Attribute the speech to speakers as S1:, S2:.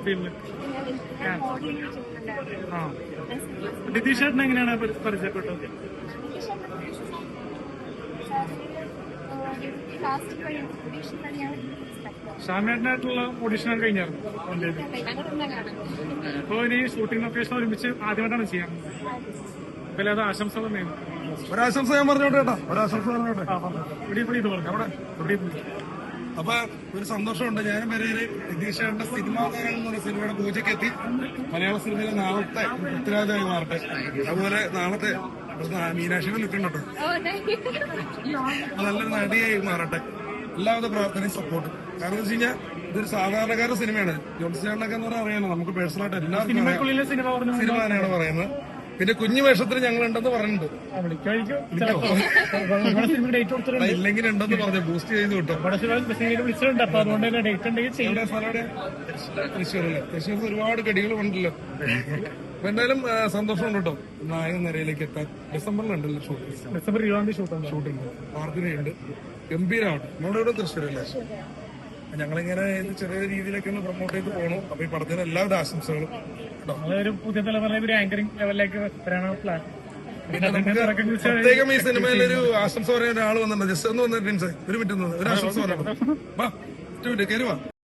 S1: ഫീൽഡില്? ആ, നിതീഷ് ചേട്ടൻ എങ്ങനെയാണ് പരിചയപ്പെട്ടത്? ഷാമേട്ടനായിട്ടുള്ള ഓഡീഷൻ കഴിഞ്ഞായിരുന്നു. അപ്പൊ ഇനി ഷൂട്ടിംഗ് ലൊക്കേഷൻ ഒരുമിച്ച് ആദ്യമായിട്ടാണ് ചെയ്യാൻ. അപ്പൊ അത് ആശംസകൾ നേരുന്നു.
S2: ഒരാശംസ ഞാൻ പറഞ്ഞോട്ടെ കേട്ടോ, ഒരാശംസ പറഞ്ഞോട്ടെ. അപ്പൊ ഒരു സന്തോഷമുണ്ട്. ഞാനും പേര് നിതീഷേട്ടന്റെ സിനിമാകാരൻ എന്ന് പറഞ്ഞ സിനിമയുടെ പൂജയ്ക്ക് എത്തി. മലയാള സിനിമയിലെ നാളത്തെ പൃഥ്വിരാജായി മാറട്ടെ. അതുപോലെ നാളത്തെ മീനാക്ഷിയുടെ നിൽക്കുന്നുണ്ടോ, നല്ലൊരു നടിയായി മാറട്ടെ. എല്ലാവിധ പ്രാർത്ഥനയും സപ്പോർട്ടും. കാരണം എന്ന് വെച്ച് കഴിഞ്ഞാൽ ഇതൊരു സാധാരണക്കാരുടെ സിനിമയാണ്. ജോൺസൺ ചേട്ടനൊക്കെ എന്ന് പറഞ്ഞാൽ അറിയാലോ, നമുക്ക് പേഴ്സണലായിട്ട് എല്ലാവർക്കും സിനിമ തന്നെയാണ് പറയുന്നത്. പിന്നെ കുഞ്ഞു വേഷത്തിന് ഞങ്ങൾ ഉണ്ടെന്ന് പറഞ്ഞിട്ടുണ്ട്. ഇല്ലെങ്കിൽ ഉണ്ടെന്ന് പറഞ്ഞു, ബൂസ്റ്റ് ചെയ്ത് കിട്ടും. തൃശ്ശൂരല്ലേ? തൃശ്ശൂർ ഒരുപാട് കടികൾ ഉണ്ടല്ലോ. അപ്പൊ എന്തായാലും സന്തോഷമുണ്ട് കേട്ടോ, നായക നിരയിലേക്ക് എത്താൻ. ഡിസംബറിലുണ്ടല്ലോ ഷൂട്ടിംഗ്, പ്രാർത്ഥനയുണ്ട്. ഗംഭീരമാവട്ടെ. നമ്മുടെ ഇവിടെ തൃശ്ശൂരല്ലേ? ഞങ്ങളിങ്ങനെ ചെറിയ രീതിയിലൊക്കെ ഒന്ന് പ്രൊമോട്ട് ചെയ്ത് പോകണം. അപ്പൊ ഈ പടത്തിന് എല്ലാവിധ ആശംസകളും കേട്ടോ.
S1: പുതിയ തലമുറ ആങ്കറിംഗ് ലെവലിലേക്ക് വരാനാണ് പ്ലാൻ.
S2: പ്രത്യേകം ഈ സിനിമയിലൊരു ആശംസ പറയാൻ ഒരാൾ വന്നിട്ടുണ്ട്. ജസ്റ്റ് ഒന്ന് വന്നിട്ട് ഒരു മിനിറ്റ് ഒരു ആശംസ പറയാം. കയറി വാ.